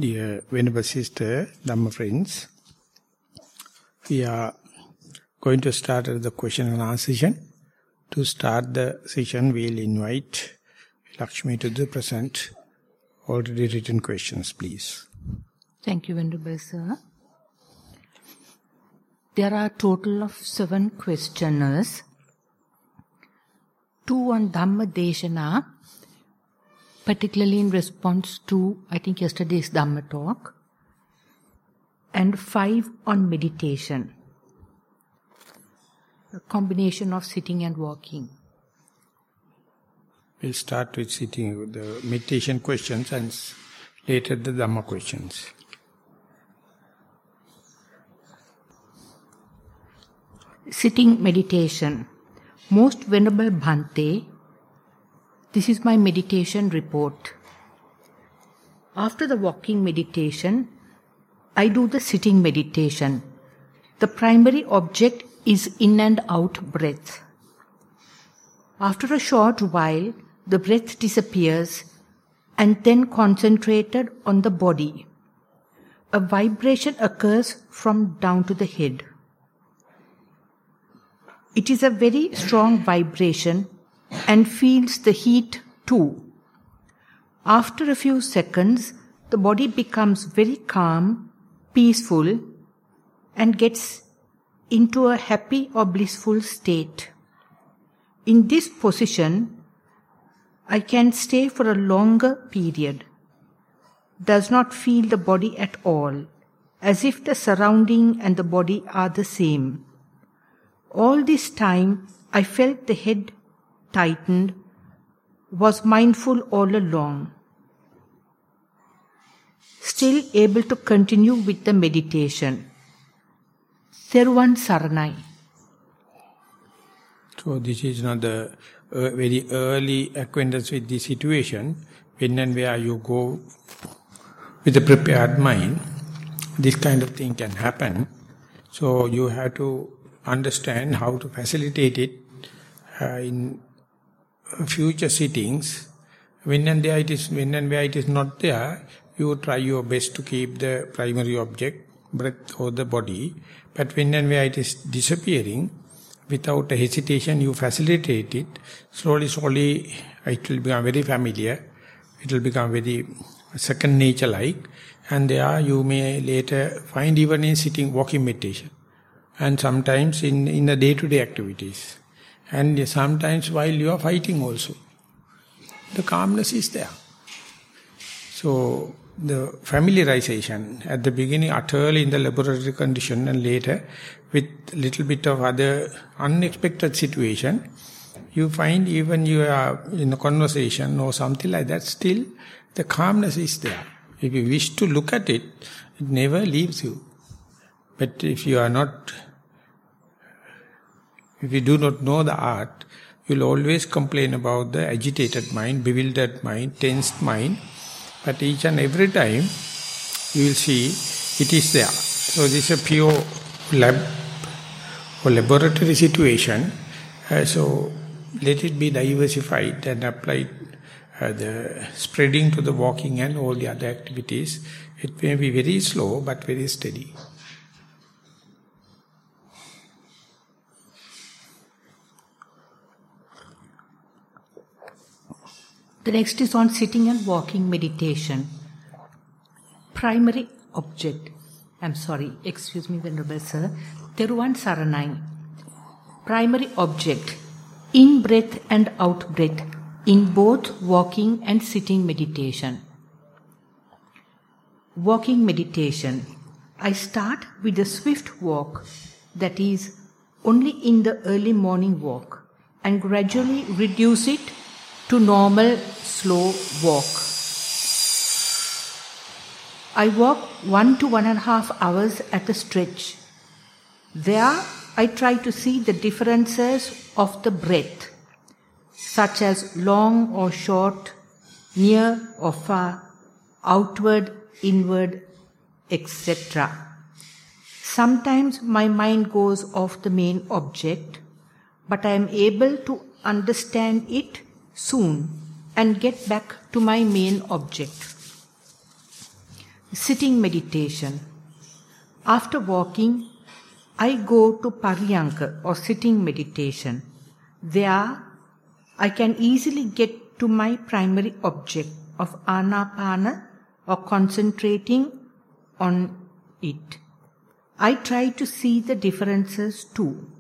Dear Venerable Sister, Dhamma friends, we are going to start the question and answer session. To start the session, we will invite Lakshmi to the present already written questions, please. Thank you, Venerable Sir. There are a total of 7 questioners. 2 on Dhamma Deshana, particularly in response to, I think, yesterday's Dhamma talk, and 5 on meditation, a combination of sitting and walking. We'll start with sitting with the meditation questions and later the Dhamma questions. Sitting meditation. Most Venerable Bhante, this is my meditation report. After the walking meditation, I do the sitting meditation. The primary object is in and out breath. After a short while, the breath disappears and then concentrated on the body. A vibration occurs from down to the head. It is a very strong vibration and feels the heat too. After a few seconds, the body becomes very calm, peaceful, and gets into a happy or blissful state. In this position, I can stay for a longer period. Does not feel the body at all, as if the surrounding and the body are the same. All this time, I felt the head tightened, was mindful all along. Still able to continue with the meditation. Thero Saranai. So this is not the very early acquaintance with the situation. When and where you go with a prepared mind, this kind of thing can happen. So you have to understand how to facilitate it in future sittings. When and where it is not there, you try your best to keep the primary object, breath or the body. But when and where it is disappearing, without a hesitation, you facilitate it. Slowly, it will become very familiar. It will become very second nature-like. And there you may later find even in sitting, walking meditation. And sometimes in the day-to-day activities. And sometimes while you are fighting also. The calmness is there. So the familiarization at the beginning utterly in the laboratory condition and later with little bit of other unexpected situation, you find even you are in a conversation or something like that, still the calmness is there. If you wish to look at it, it never leaves you. But if you do not know the art, you'll always complain about the agitated mind, bewildered mind, tensed mind. But each and every time, you will see it is there. So this is a pure lab or laboratory situation. So let it be diversified and applied the spreading to the walking and all the other activities. It may be very slow but very steady. The next is on sitting and walking meditation. Primary object. Excuse me, Venerable Sir. Thero Saranai. Primary object. In-breath and out-breath in both walking and sitting meditation. Walking meditation. I start with a swift walk, that is, only in the early morning walk, and gradually reduce it to normal, slow walk. I walk 1 to 1.5 hours at a stretch. There, I try to see the differences of the breath, such as long or short, near or far, outward, inward, etc. Sometimes my mind goes off the main object, but I am able to understand it soon and get back to my main object. Sitting meditation. After walking, I go to Paryanka or sitting meditation. There, I can easily get to my primary object of Anapana or concentrating on it. I try to see the differences too.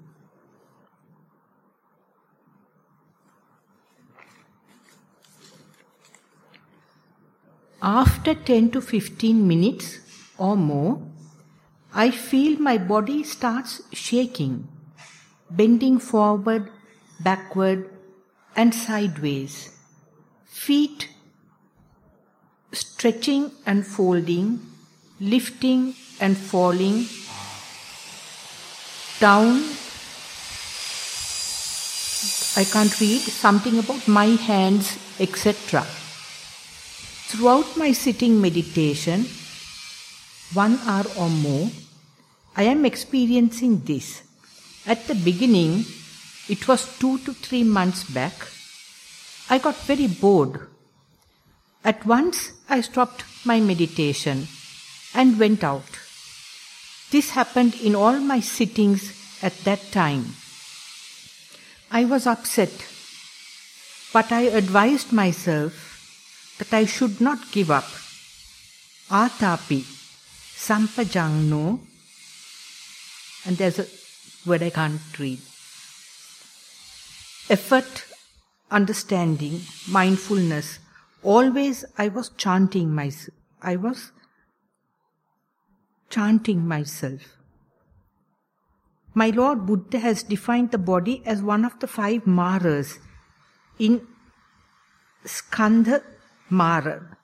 After 10 to 15 minutes or more, I feel my body starts shaking, bending forward, backward, and sideways. Feet stretching and folding, lifting and falling, down. I can't read, something about my hands, etc. Throughout my sitting meditation, 1 hour or more, I am experiencing this. At the beginning, it was 2 to 3 months back, I got very bored. At once, I stopped my meditation and went out. This happened in all my sittings at that time. I was upset, but I advised myself that I should not give up. Atapi, sampajangno, and there's a word I can't read. Effort, understanding, mindfulness. Always I was chanting myself. My Lord Buddha has defined the body as one of the 5 maras in Skandha Mara.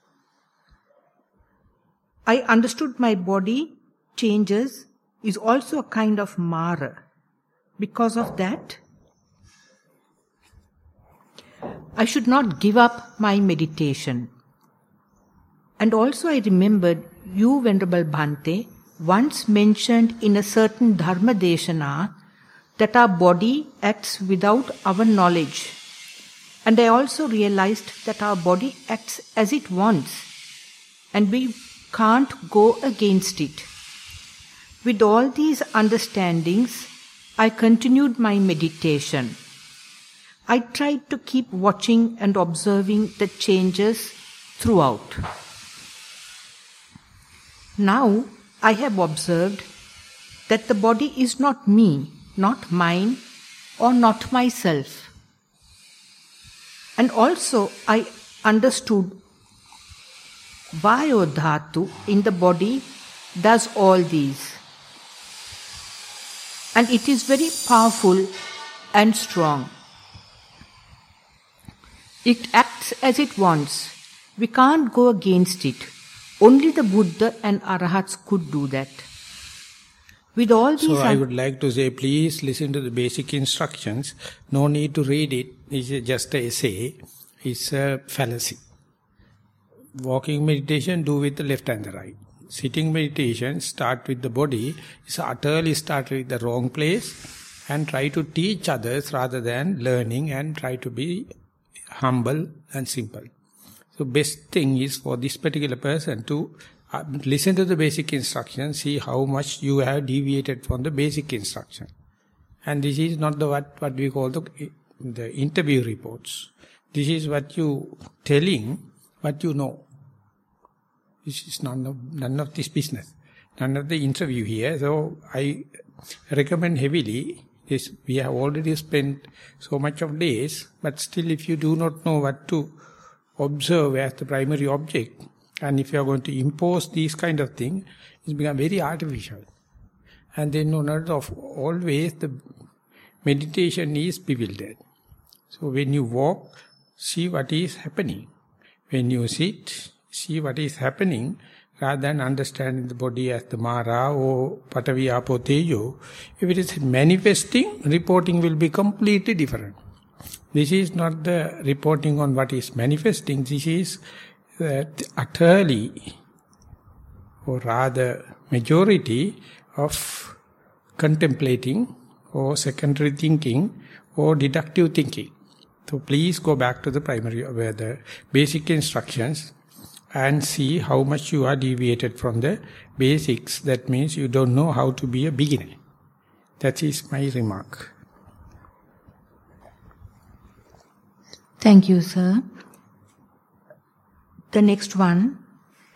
I understood my body changes is also a kind of Mara. Because of that, I should not give up my meditation. And also I remembered you, Venerable Bhante, once mentioned in a certain Dharma Deshana that our body acts without our knowledge. And I also realized that our body acts as it wants, and we can't go against it. With all these understandings, I continued my meditation. I tried to keep watching and observing the changes throughout. Now, I have observed that the body is not me, not mine, or not myself. And also, I understood Vayo Dhatu in the body does all these. And it is very powerful and strong. It acts as it wants. We can't go against it. Only the Buddha and Arahats could do that. With all these... So I would like to say, please listen to the basic instructions. No need to read it. It's just an essay. It's a fallacy. Walking meditation, do with the left and the right. Sitting meditation, start with the body. It's utterly start with the wrong place. And try to teach others rather than learning, and try to be humble and simple. So best thing is for this particular person to listen to the basic instructions, see how much you have deviated from the basic instruction. And this is not the what we call the interview reports. This is what you telling what you know. This is none of this business, none of the interview here. So I recommend heavily this. We have already spent so much of days, but still if you do not know what to observe as the primary object, and if you are going to impose these kind of thing, it's become very artificial. And then always the meditation is bewildered. So when you walk, see what is happening. When you sit, see what is happening, rather than understanding the body as the Mara or Patavi Apo Tejo. If it is manifesting, reporting will be completely different. This is not the reporting on what is manifesting. This is utterly, or rather majority of contemplating or secondary thinking or deductive thinking. So please go back to the primary, where the basic instructions. and see how much you are deviated from the basics. That means you don't know how to be a beginner. That is my remark. Thank you, sir. The next one,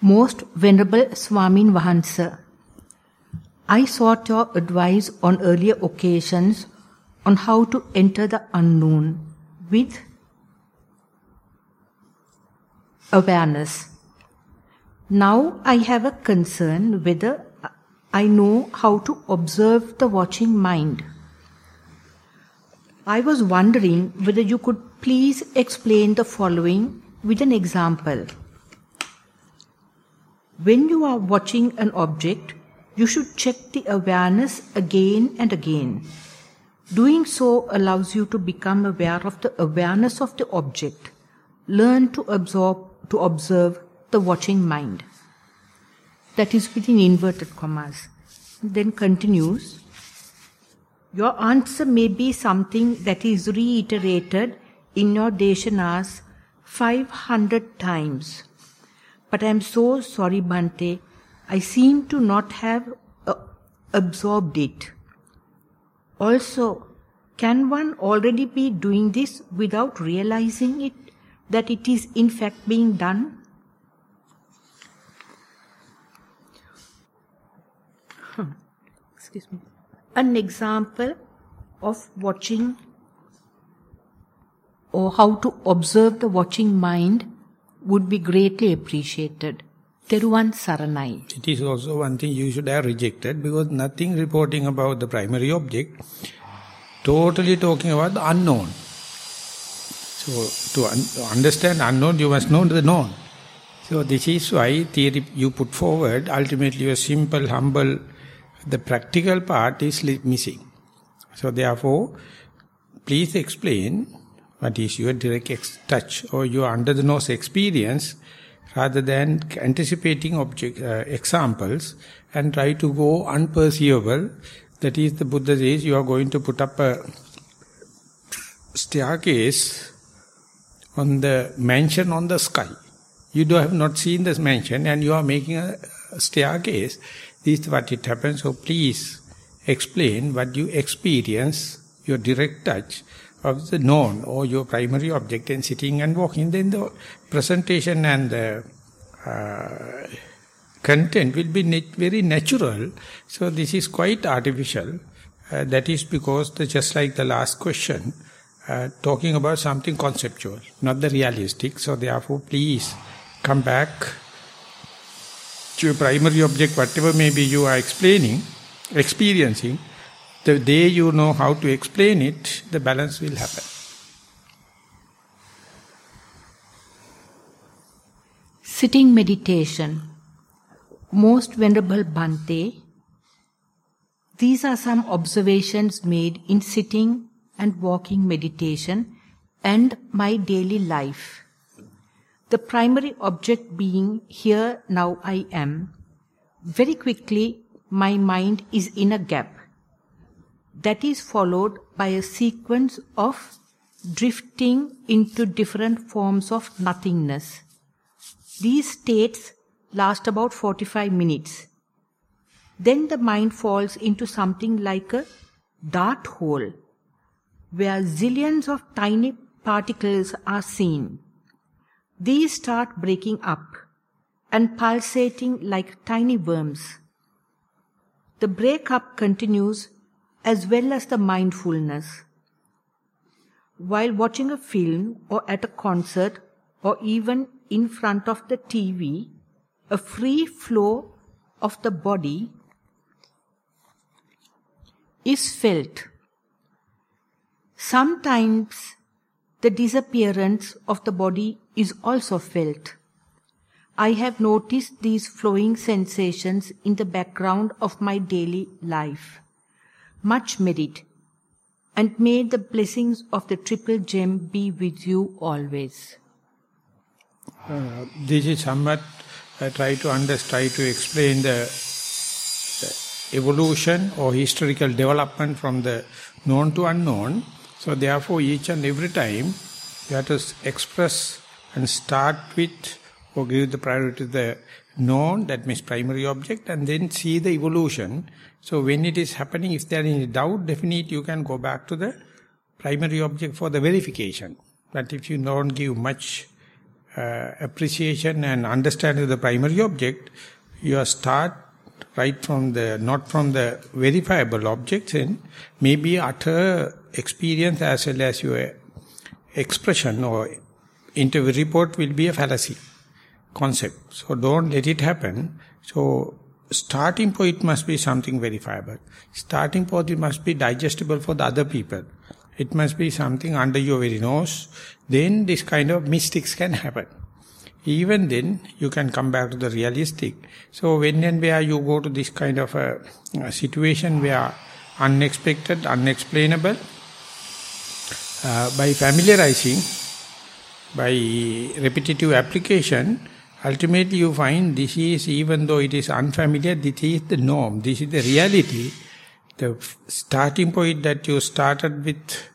Most Venerable Swamin Vahansa, I sought your advice on earlier occasions on how to enter the unknown with awareness. Now I have a concern whether I know how to observe the watching mind. I was wondering whether you could please explain the following with an example. When you are watching an object, you should check the awareness again and again. Doing so allows you to become aware of the awareness of the object. Learn to observe the watching mind. That is within inverted commas. Then continues, your answer may be something that is reiterated in your deshanas 500 times. But I am so sorry, Bhante, I seem to not have absorbed it. Also, can one already be doing this without realizing it, that it is in fact being done? Excuse me. An example of watching or how to observe the watching mind would be greatly appreciated. Theruvan Saranai. It is also one thing you should have rejected, because nothing reporting about the primary object, totally talking about the unknown. So to understand unknown, you must know the known. So this is why theory you put forward, ultimately a simple, humble, the practical part is missing. So therefore, please explain what is your direct touch or your under the nose experience, rather than anticipating examples and try to go unperceivable. That is, the Buddha says you are going to put up a staircase on the mansion on the sky. You have not seen this mansion and you are making a staircase. This is what it happens. So please explain what you experience, your direct touch of the known or your primary object, and sitting and walking. Then the presentation and the content will be very natural. So this is quite artificial. That is because, just like the last question, talking about something conceptual, not the realistic. So therefore, please come back to your primary object, whatever maybe you are experiencing. The day you know how to explain it, the balance will happen. Sitting meditation. Most Venerable Bhante, these are some observations made in sitting and walking meditation and my daily life. The primary object being here now I am. Very quickly my mind is in a gap. That is followed by a sequence of drifting into different forms of nothingness. These states last about 45 minutes. Then the mind falls into something like a dart hole, where zillions of tiny particles are seen. These start breaking up and pulsating like tiny worms. The break-up continues as well as the mindfulness. While watching a film or at a concert or even in front of the TV, a free flow of the body is felt. Sometimes the disappearance of the body is also felt. I have noticed these flowing sensations in the background of my daily life. Much merit, and may the blessings of the Triple Gem be with you always. This is somewhat try to explain the evolution or historical development from the known to unknown. So therefore, each and every time you have to express and start with or give the priority to the known, that means primary object, and then see the evolution. So when it is happening, if there is any doubt, definitely you can go back to the primary object for the verification. But if you don't give much appreciation and understanding of the primary object, you start right from the, not from the verifiable objects, and maybe utter experience as well as your expression or interview report will be a fallacy concept. So don't let it happen. So starting point must be something verifiable. Starting point it must be digestible for the other people. It must be something under your very nose. Then this kind of mystics can happen. Even then, you can come back to the realistic. So when and where you go to this kind of a situation where unexpected, unexplainable, by familiarizing, by repetitive application, ultimately you find this is, even though it is unfamiliar, this is the norm, this is the reality. The starting point that you started with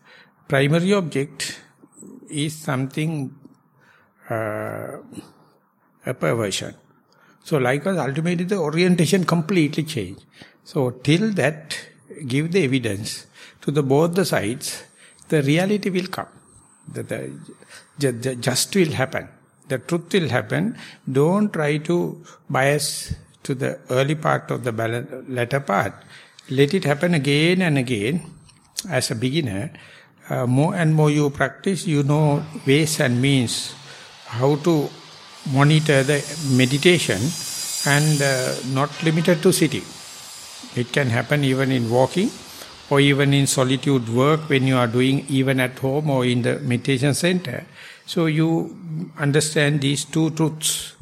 primary object is something, a perversion. So likewise, ultimately the orientation completely changed. So till that, give the evidence to the both the sides, the reality will come. The just will happen. The truth will happen. Don't try to bias to the early part of the latter part. Let it happen again and again. As a beginner, more and more you practice, you know ways and means how to monitor the meditation, and not limited to sitting. It can happen even in walking or even in solitude work when you are doing, even at home or in the meditation center. So you understand these two truths,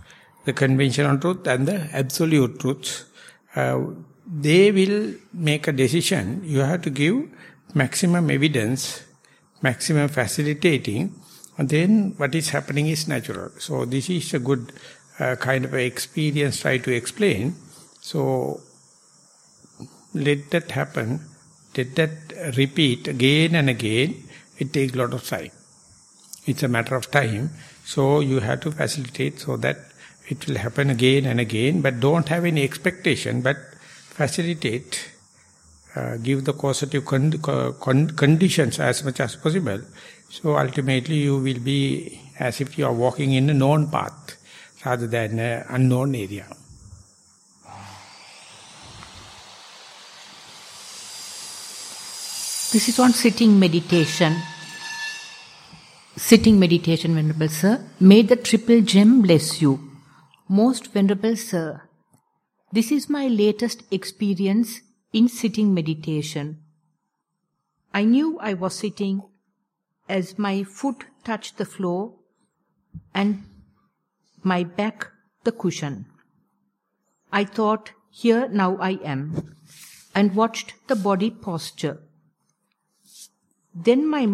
the conventional truth and the absolute truth. They will make a decision. You have to give maximum evidence, maximum facilitating, and then what is happening is natural. So this is a good kind of experience, try to explain. So let that happen, let that repeat again and again. It takes a lot of time. It's a matter of time. So you have to facilitate so that it will happen again and again, but don't have any expectation, but facilitate, give the causative conditions as much as possible. So ultimately you will be as if you are walking in a known path rather than an unknown area. This is on sitting meditation. Sitting meditation, Venerable Sir. May the triple gem bless you. Most Venerable Sir, this is my latest experience in sitting meditation. I knew I was sitting as my foot touched the floor and my back the cushion. I thought, here now I am, and watched the body posture. Then my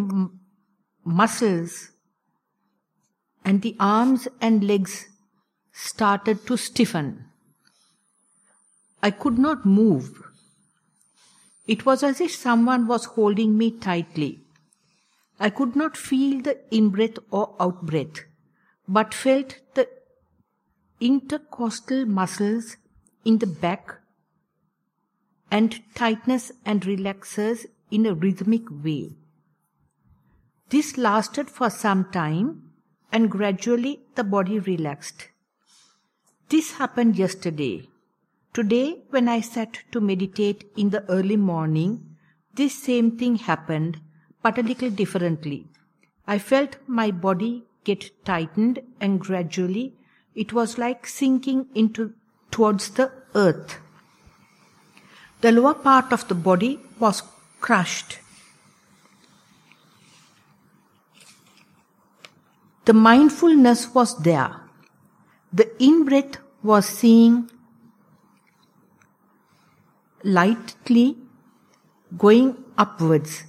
muscles and the arms and legs started to stiffen. I could not move. It was as if someone was holding me tightly. I could not feel the in-breath or out-breath, but felt the intercostal muscles in the back and tightness and relaxers in a rhythmic way. This lasted for some time, and gradually the body relaxed. This happened yesterday. Today, when I sat to meditate in the early morning, this same thing happened, but a little differently. I felt my body get tightened, and gradually it was like sinking towards the earth. The lower part of the body was crushed. The mindfulness was there. The in-breath was seeing lightly going upwards,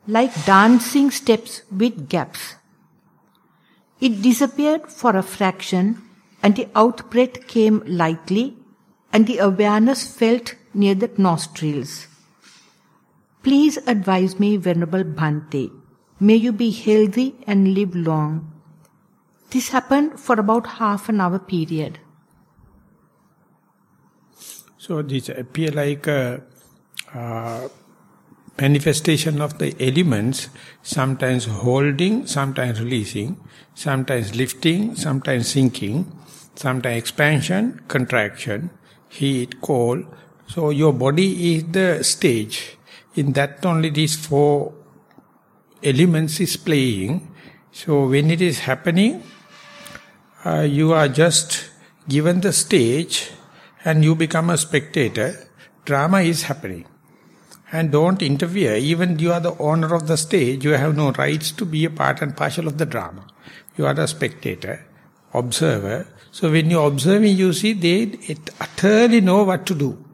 like dancing steps with gaps. It disappeared for a fraction, and the out-breath came lightly, and the awareness felt near the nostrils. Please advise me, Venerable Bhante. May you be healthy and live long. This happened for about half an hour period. So this appear like a manifestation of the elements, sometimes holding, sometimes releasing, sometimes lifting, sometimes sinking, sometimes expansion, contraction, heat, cold. So your body is the stage. In that only these four elements is playing. So when it is happening, you are just given the stage and you become a spectator. Drama is happening. And don't interfere. Even you are the owner of the stage, you have no rights to be a part and parcel of the drama. You are a spectator, observer. So when you are observing, you see they utterly know what to do.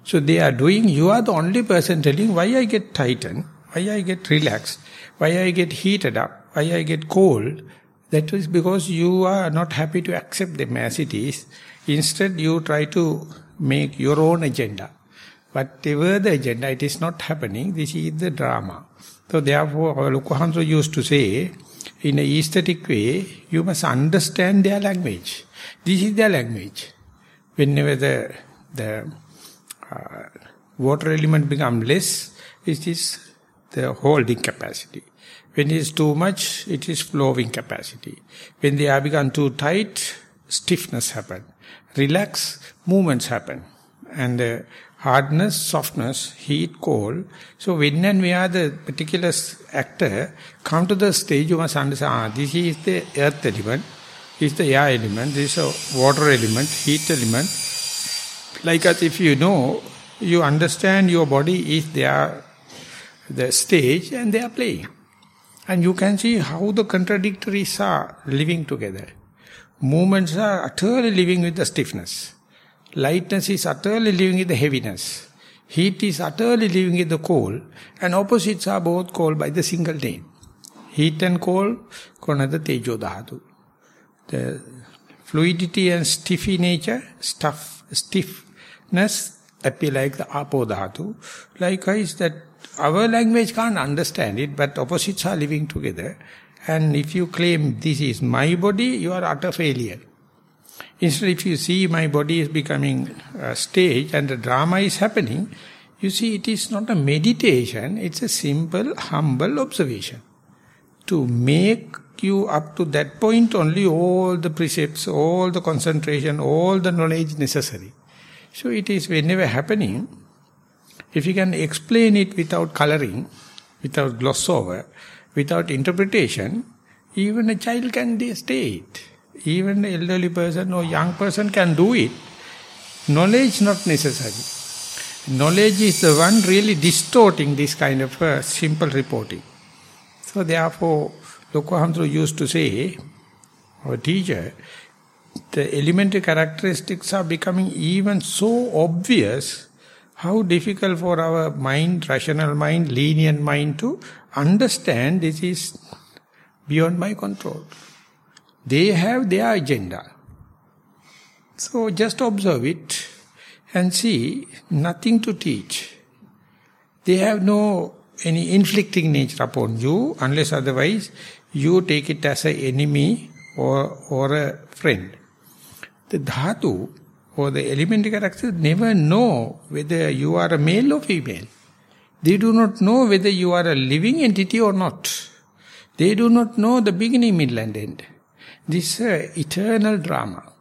So they are doing, you are the only person telling why I get tightened, why I get relaxed, why I get heated up, why I get cold. That is because you are not happy to accept them as it is. Instead you try to make your own agenda. Whatever the agenda, it is not happening. This is the drama. So therefore, our Lukuhamsa used to say, in an aesthetic way, you must understand their language. This is their language. Whenever the water element becomes less, it is the holding capacity. When it is too much, it is flowing capacity. When they have become too tight, stiffness happen. Relax, movements happen. And hardness, softness, heat, cold. So when and where the particular actor come to the stage, you must understand, this is the earth element, this is the air element, this is a water element, heat element. Like as if you know, you understand your body is there, the stage, and they are playing. And you can see how the contradictories are living together. Movements are utterly living with the stiffness. Lightness is utterly living with the heaviness. Heat is utterly living with the cold. And opposites are both called by the single name. Heat and cold, called the Tejo Dhatu. The fluidity and stiffy nature, stiffness appear like the Apo Dhatu. Likewise, that our language can't understand it, but opposites are living together. And if you claim this is my body, you are utter failure. Instead, if you see my body is becoming a stage and the drama is happening, you see it is not a meditation, it's a simple, humble observation. To make you up to that point only all the precepts, all the concentration, all the knowledge necessary. So it is whenever happening, if you can explain it without coloring, without gloss over, without interpretation, even a child can stay it. Even an elderly person or young person can do it. Knowledge not necessary. Knowledge is the one really distorting this kind of simple reporting. So therefore, Lokohamsa used to say, our teacher, the elementary characteristics are becoming even so obvious, how difficult for our mind, rational mind, lenient mind to understand this is beyond my control. They have their agenda. So just observe it and see, nothing to teach. They have no any inflicting nature upon you, unless otherwise you take it as an enemy or a friend. The dhatu or the elementary characters never know whether you are a male or female. They do not know whether you are a living entity or not. They do not know the beginning, middle and end. This eternal drama.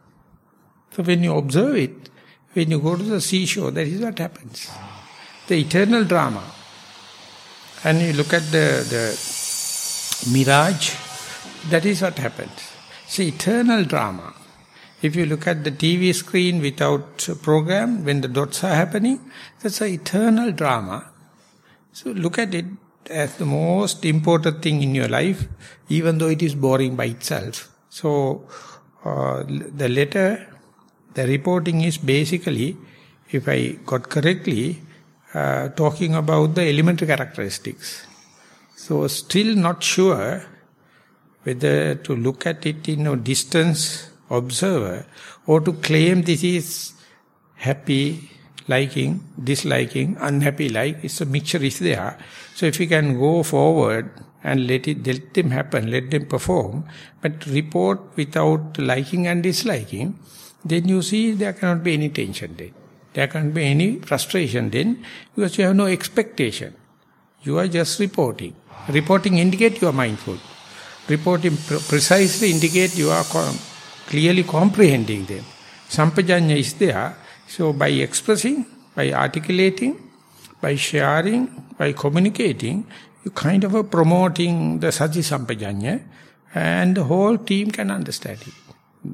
So when you observe it, when you go to the seashore, that is what happens. The eternal drama. And you look at the mirage, that is what happens. It's eternal drama. If you look at the TV screen without program, when the dots are happening, that's an eternal drama. So look at it as the most important thing in your life, even though it is boring by itself. So the letter, the reporting is basically, if I got correctly, talking about the elementary characteristics. So still not sure whether to look at it in a distance observer or to claim this is happy, liking, disliking, unhappy like, it's a mixture is there. So if you can go forward and let them happen, let them perform, but report without liking and disliking, then you see there cannot be any tension then. There cannot be any frustration then, because you have no expectation. You are just reporting. Reporting indicates you are mindful. Reporting precisely indicates you are clearly comprehending them. Sampajanya is there. So by expressing, by articulating, by sharing, by communicating, you kind of are promoting the Sati Sampajanya, and the whole team can understand it.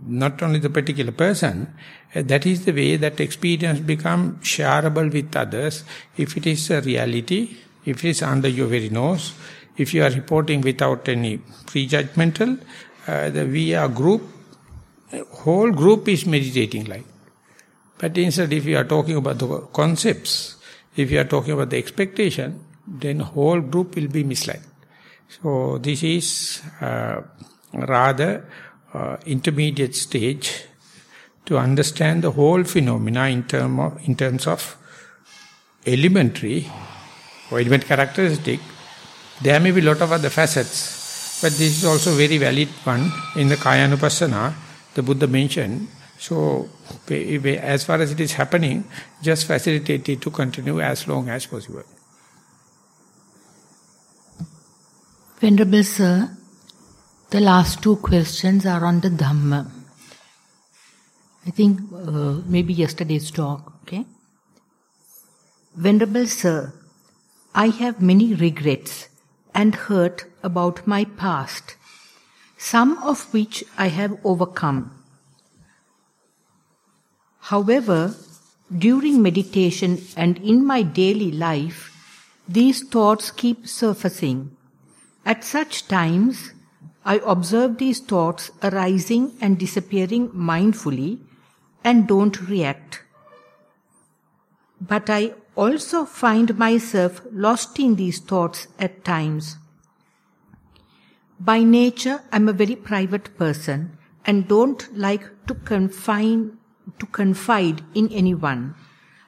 Not only the particular person, that is the way that experience becomes shareable with others. If it is a reality, if it is under your very nose, if you are reporting without any prejudgmental, we are group, whole group is meditating like. But instead, if you are talking about the concepts, if you are talking about the expectation, then whole group will be misled. So this is rather intermediate stage to understand the whole phenomena in terms of elementary or element characteristic. There may be a lot of other facets, but this is also very valid one in the Kayanupassana, the Buddha mentioned. So, as far as it is happening, just facilitate it to continue as long as possible. Venerable Sir, the last two questions are on the Dhamma. I think maybe yesterday's talk, okay? Venerable Sir, I have many regrets and hurt about my past, some of which I have overcome. However, during meditation and in my daily life, these thoughts keep surfacing. At such times, I observe these thoughts arising and disappearing mindfully and don't react. But I also find myself lost in these thoughts at times. By nature, I'm a very private person and don't like to confide in anyone,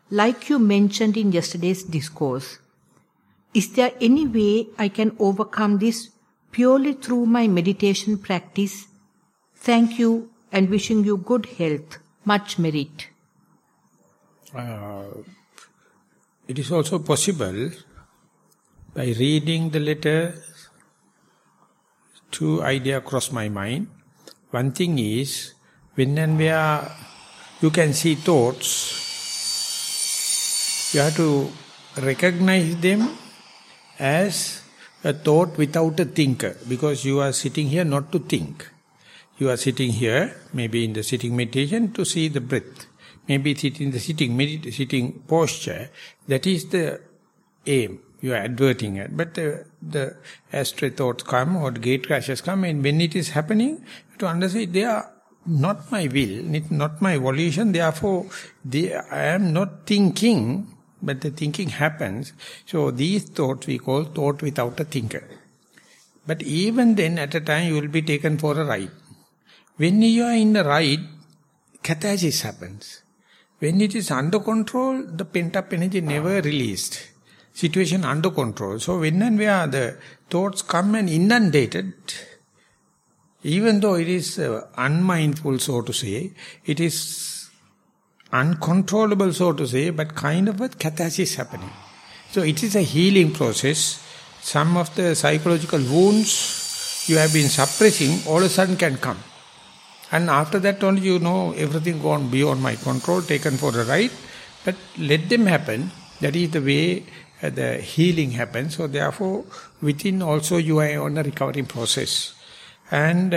like you mentioned in yesterday's discourse. Is there any way I can overcome this purely through my meditation practice? Thank you and wishing you good health, much merit. It is also possible, by reading the letter, two ideas cross my mind. One thing is, when and where you can see thoughts, you have to recognize them as a thought without a thinker, because you are sitting here not to think. You are sitting here, maybe in the sitting meditation, to see the breath. Maybe in the sitting posture. That is the aim you are adverting at. But the astray thoughts come or the gate crashes come, and when it is happening, to understand they are not my will, not my volition, therefore I am not thinking, but the thinking happens. So these thoughts we call thought without a thinker. But even then, at a time, you will be taken for a ride. When you are in the ride, catharsis happens. When it is under control, the pent-up energy never released. Situation under control. So when and where the thoughts come and inundated, even though it is unmindful, so to say, it is uncontrollable, so to say, but kind of a catharsis happening. So it is a healing process. Some of the psychological wounds you have been suppressing, all of a sudden can come. And after that only you know everything gone beyond my control, taken for a ride. But let them happen. That is the way the healing happens. So therefore, within also you are on a recovering process. And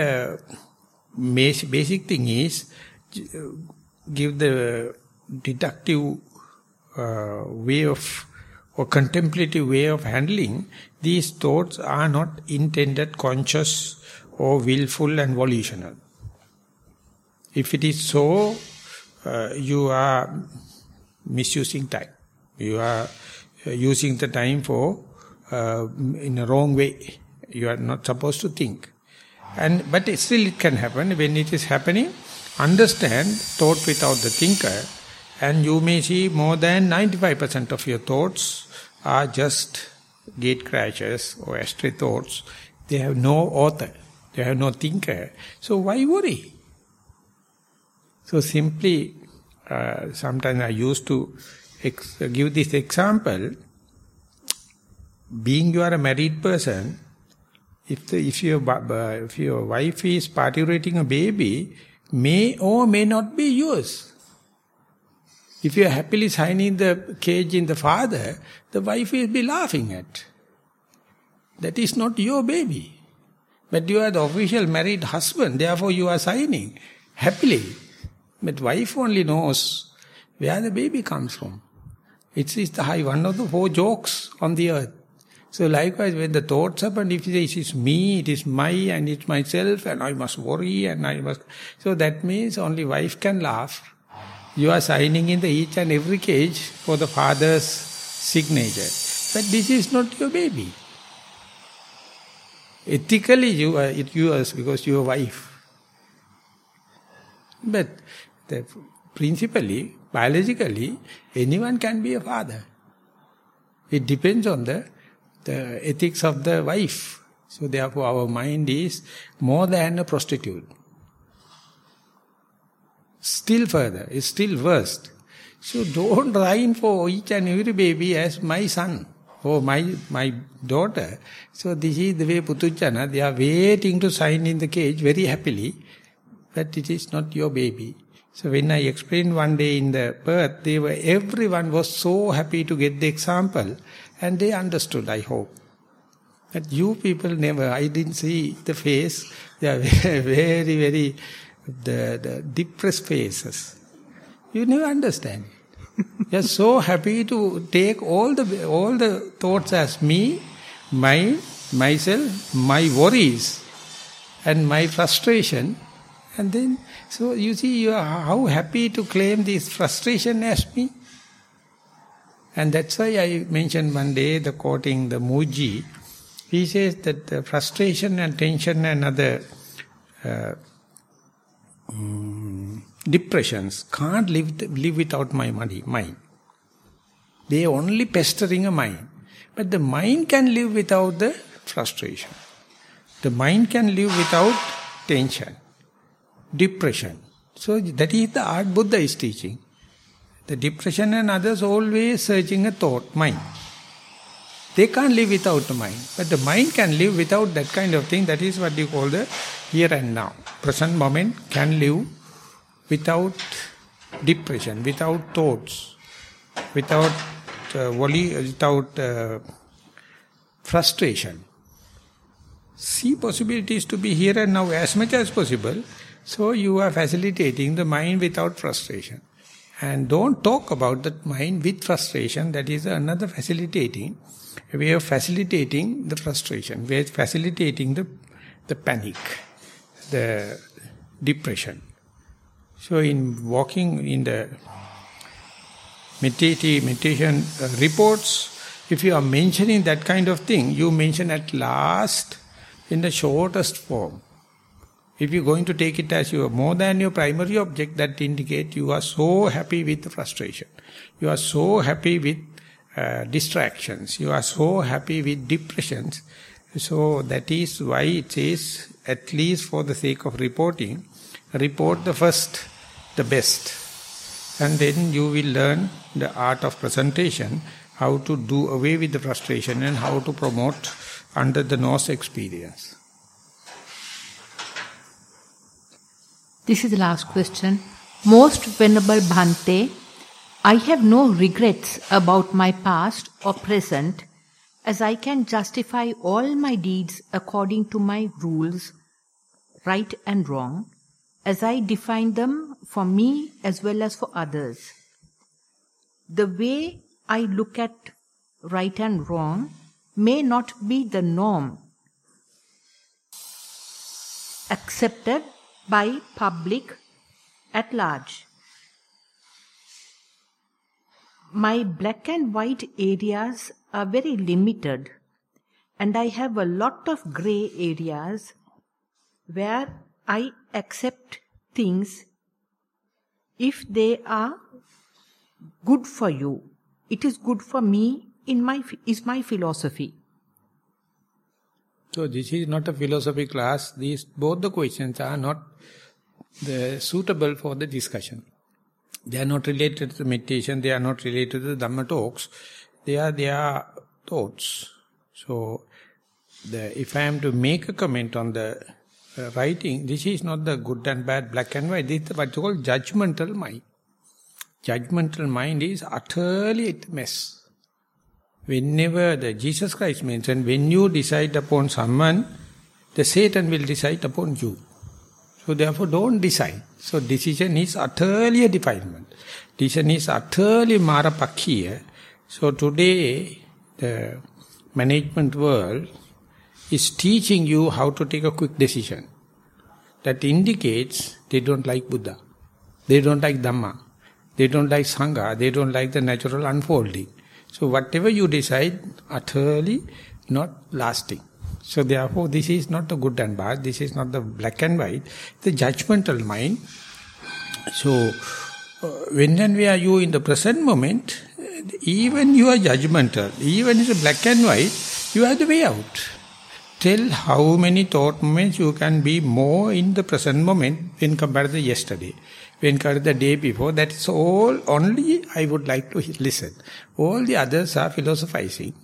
basic thing is, give the deductive way of, or contemplative way of handling. These thoughts are not intended, conscious or willful and volitional. If it is so, you are misusing time. You are using the time for in a wrong way. You are not supposed to think. But still it can happen. When it is happening, understand thought without the thinker, and you may see more than 95% of your thoughts are just gate crashes or astray thoughts. They have no author, they have no thinker. So why worry? So simply, sometimes I used to give this example. Being you are a married person, if your wife is parturiting a baby, may or may not be yours. If you are happily signing the cage in the father, the wife will be laughing at. That is not your baby. But you are the official married husband, therefore you are signing happily. But wife only knows where the baby comes from. It is one of the 4 jokes on the earth. So likewise, when the thoughts happen, if it is me, it is my, and it's myself, and I must worry, and I must... So that means only wife can laugh. You are signing in the each and every cage for the father's signature. But this is not your baby. Ethically, you are yours because you are wife. But principally, biologically, anyone can be a father. It depends on the ethics of the wife. So therefore our mind is more than a prostitute. Still further, it's still worse. So don't rhyme for each and every baby as my son or my daughter. So this is the way Puthujjana, they are waiting to sign in the cage very happily, but it is not your baby. So when I explained one day in the birth, everyone was so happy to get the example, and they understood, I hope. But you people never, I didn't see the face, they are very, very, the depressed faces. You never understand. You are so happy to take all the thoughts as me, myself, my worries, and my frustration. And then, so you see, you are how happy to claim this frustration as me. And that's why I mentioned one day, quoting the Muji, he says that the frustration and tension and other depressions can't live without my mind. They are only pestering a mind. But the mind can live without the frustration. The mind can live without tension, depression. So that is the art Buddha is teaching. The depression and others always searching a thought, mind. They can't live without the mind. But the mind can live without that kind of thing. That is what you call the here and now. Present moment can live without depression, without thoughts, without frustration. See possibilities to be here and now as much as possible. So you are facilitating the mind without frustration. And don't talk about that mind with frustration. That is another facilitating, a way of facilitating the frustration, way of facilitating the panic, the depression. So in walking in the meditation reports, if you are mentioning that kind of thing, you mention at last in the shortest form. If you're going to take it as more than your primary object, that indicates you are so happy with the frustration. You are so happy with distractions. You are so happy with depressions. So that is why it says, at least for the sake of reporting, report the first, the best. And then you will learn the art of presentation, how to do away with the frustration and how to promote under the nose experience. This is the last question. Most Venerable Bhante, I have no regrets about my past or present, as I can justify all my deeds according to my rules, right and wrong, as I define them for me as well as for others. The way I look at right and wrong may not be the norm accepted by public at large. My black and white areas are very limited, and I have a lot of grey areas where I accept things if they are good for you. It is good for me is my philosophy. So this is not a philosophy class. Both the questions are not suitable for the discussion. They are not related to the meditation. They are not related to the Dhamma talks. They are their thoughts. So if I am to make a comment on the writing, this is not the good and bad, black and white. This is what you call judgmental mind. Judgmental mind is utterly a mess. Whenever Jesus Christ mentioned, when you decide upon someone, the Satan will decide upon you. So therefore don't decide. So decision is utterly a defilement. Decision is utterly marapakhiya. So today the management world is teaching you how to take a quick decision. That indicates they don't like Buddha. They don't like Dhamma. They don't like Sangha. They don't like the natural unfolding. So whatever you decide, utterly not lasting. So therefore this is not the good and bad. This is not the black and white. The judgmental mind. So when and where you in the present moment, even you are judgmental, even it's black and white, you have the way out. Tell how many thought moments you can be more in the present moment when compared to the yesterday, when compared to the day before. That is all only I would like to listen. All the others are philosophizing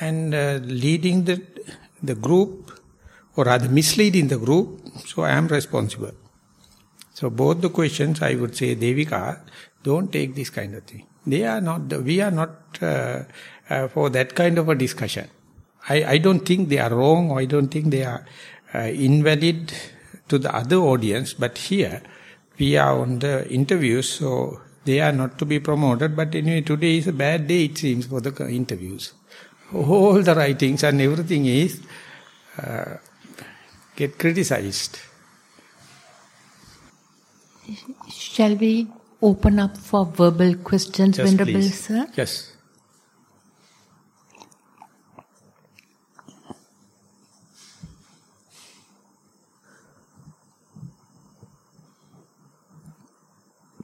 and leading the group, or rather misleading the group, so I am responsible. So both the questions I would say, Devika, don't take this kind of thing. We are not for that kind of a discussion. I don't think they are wrong, or I don't think they are invalid to the other audience, but here we are on the interviews, so they are not to be promoted. But anyway, today is a bad day, it seems, for the interviews. All the writings and everything is get criticized. Shall we open up for verbal questions, yes, Venerable please. Sir? Yes.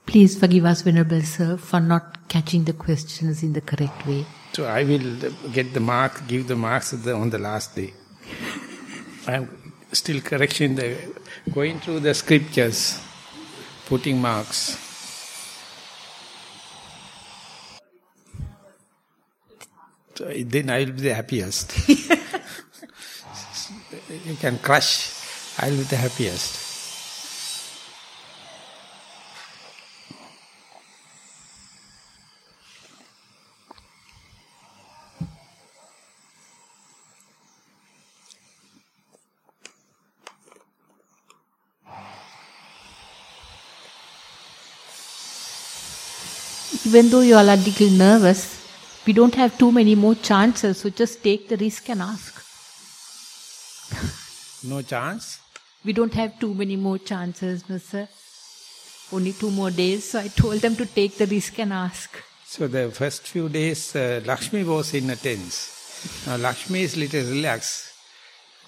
Please forgive us, Venerable Sir, for not catching the questions in the correct way. So I will get the mark, give the marks on the last day. I am still going through the scriptures, putting marks. So then I will be the happiest. You can crush, I will be the happiest. Even though you are a little nervous, we don't have too many more chances, so just take the risk and ask. No chance? We don't have too many more chances, no sir. Only 2 more days, so I told them to take the risk and ask. So the first few days, Lakshmi was in a tense. Now Lakshmi is little relaxed.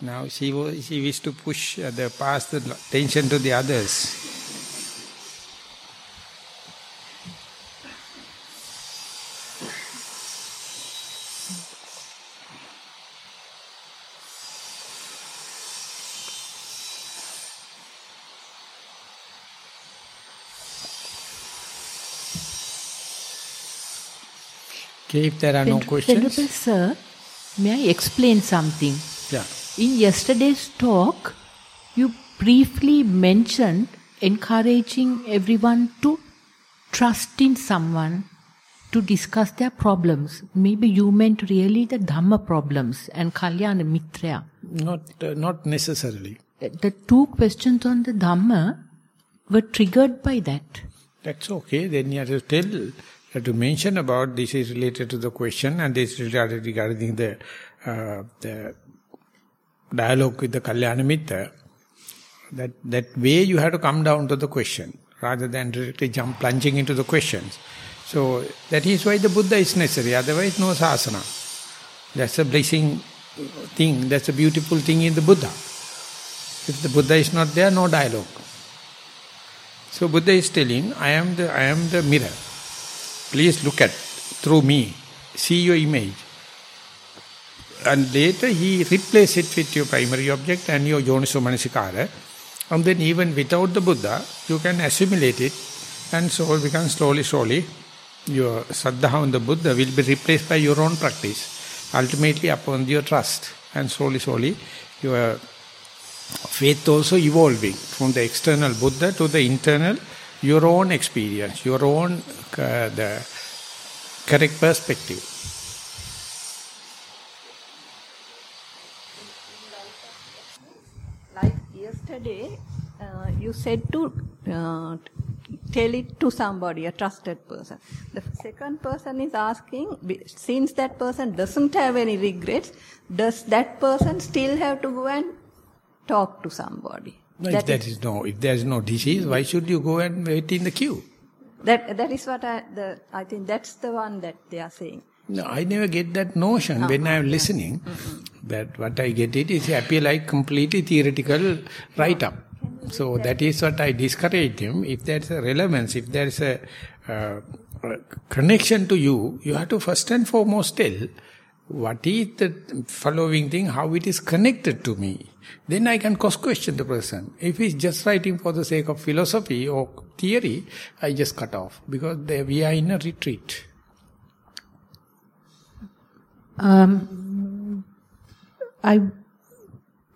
Now she wished to push pass the tension to the others. Okay, if there are no questions. Venerable Sir, may I explain something? Yeah. In yesterday's talk, you briefly mentioned encouraging everyone to trust in someone to discuss their problems. Maybe you meant really the Dhamma problems and Kalyana Mitra. Not necessarily. The 2 questions on the Dhamma were triggered by that. That's okay. Then you have to to mention about this is related to the question and this is regarding the dialogue with the Kalyana Mitra. That way you have to come down to the question rather than directly plunging into the questions. So that is why the Buddha is necessary. Otherwise no sasana. That's a blessing thing. That's a beautiful thing in the Buddha. If the Buddha is not there, no dialogue. So Buddha is telling, I am the mirror. please look at through me, see your image. And later he replaces it with your primary object and your yoniso manasikara. And then even without the Buddha, you can assimilate it, and so it becomes slowly, your saddha on the Buddha will be replaced by your own practice, ultimately upon your trust. And slowly, your faith also evolving from the external Buddha to the internal, your own experience, your own the correct perspective. Like yesterday, you said to tell it to somebody, a trusted person. The second person is asking, since that person doesn't have any regrets, does that person still have to go and talk to somebody? No, if there is no disease, why should you go and wait in the queue? That is what I think that's the one that they are saying. No, I never get that notion when I am listening. That what I get it is appear like completely theoretical write-up. So that is what I discourage him. If there is a relevance, if there is a connection to you, you have to first and foremost tell what is the following thing, how it is connected to me. Then I can question the person. If he's just writing for the sake of philosophy or theory, I just cut off, because we are in a retreat. I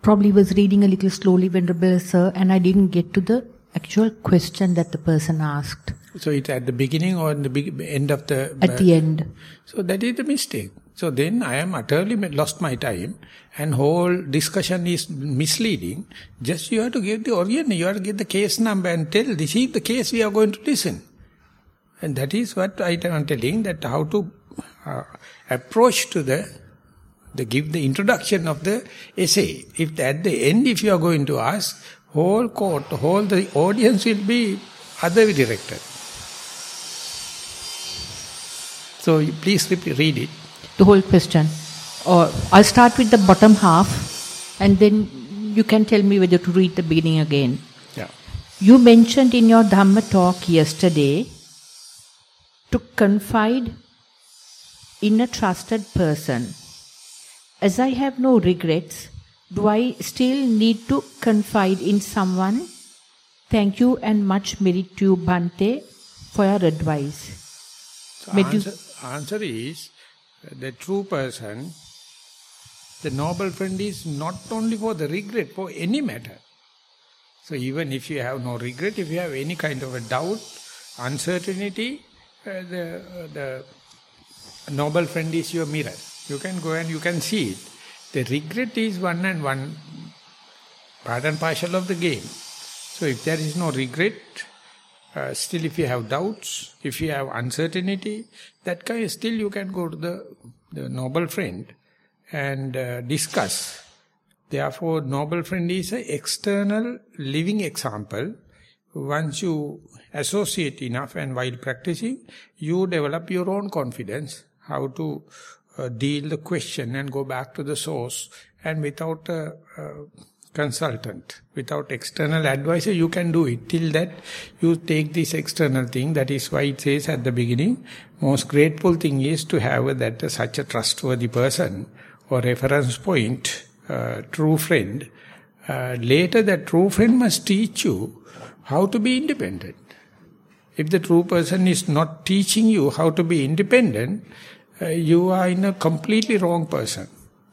probably was reading a little slowly, Venerable Sir, and I didn't get to the actual question that the person asked. So it's at the beginning or at the end of the... At the end. So that is the mistake. So then I am utterly lost my time, and whole discussion is misleading. Just you have to give the origin, you have to get the case number and tell, this is the case we are going to listen. And that is what I am telling, that how to approach to give the introduction of the essay. If at the end, if you are going to ask, whole court, the audience will be other directed. So please read it. The whole question. I'll start with the bottom half, and then you can tell me whether to read the beginning again. Yeah. You mentioned in your Dhamma talk yesterday to confide in a trusted person. As I have no regrets, do I still need to confide in someone? Thank you and much merit to you, Bhante, for your advice. So answer is, the true person, the noble friend is not only for the regret, for any matter. So even if you have no regret, if you have any kind of a doubt, uncertainty, the noble friend is your mirror. You can go and you can see it. The regret is one and one, part and parcel of the game. So if there is no regret, still if you have doubts, if you have uncertainty, that kind, still you can go to the noble friend and discuss. Therefore, noble friend is an external living example. Once you associate enough and while practicing, you develop your own confidence, how to deal the question and go back to the source, and without a consultant, without external advisor, you can do it. Till that, you take this external thing. That is why it says at the beginning, most grateful thing is to have such a trustworthy person or reference point, true friend. Later, that true friend must teach you how to be independent. If the true person is not teaching you how to be independent, you are in a completely wrong person.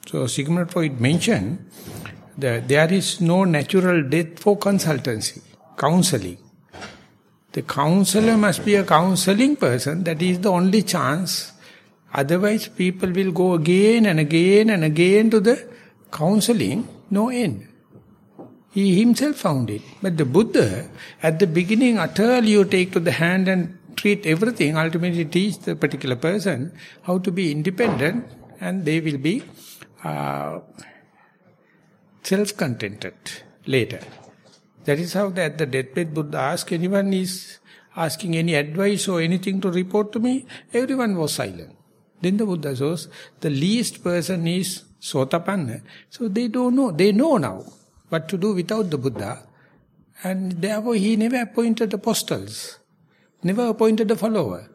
So Sigmund Freud mentioned that there is no natural death for consultancy, counseling. The counselor must be a counseling person. That is the only chance. Otherwise people will go again and again and again to the counseling, no end. He himself found it. But the Buddha, at the beginning, utterly you take to the hand and treat everything, ultimately teach the particular person how to be independent, and they will be self-contented later. That is how at the deathbed Buddha asked, anyone is asking any advice or anything to report to me? Everyone was silent. Then the Buddha says, the least person is Sotapanna. So they don't know. They know now what to do without the Buddha. And therefore he never appointed apostles, never appointed a follower.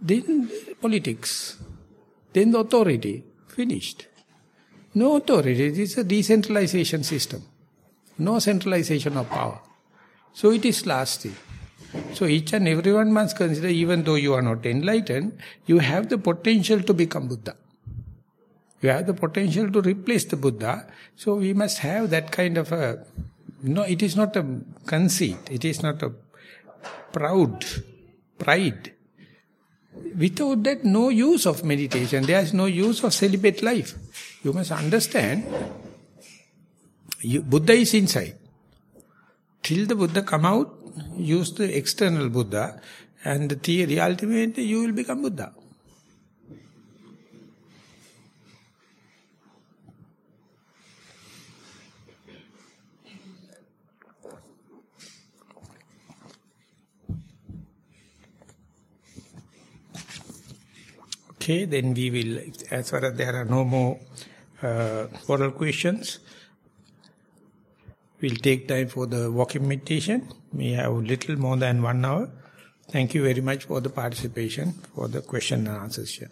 then politics, then the authority, finished. No authority, it is a decentralization system. No centralization of power. So it is lasting. So each and everyone must consider, even though you are not enlightened, you have the potential to become Buddha. You have the potential to replace the Buddha. So we must have that kind of a... No, it is not a conceit. It is not a pride. Without that, no use of meditation. There is no use of celibate life. You must understand, Buddha is inside. Till the Buddha come out, use the external Buddha, and the theory, ultimately you will become Buddha. Okay, then we will, as far as there are no more oral questions, we'll take time for the walking meditation. We have little more than 1 hour. Thank you very much for the participation, for the question and answer session.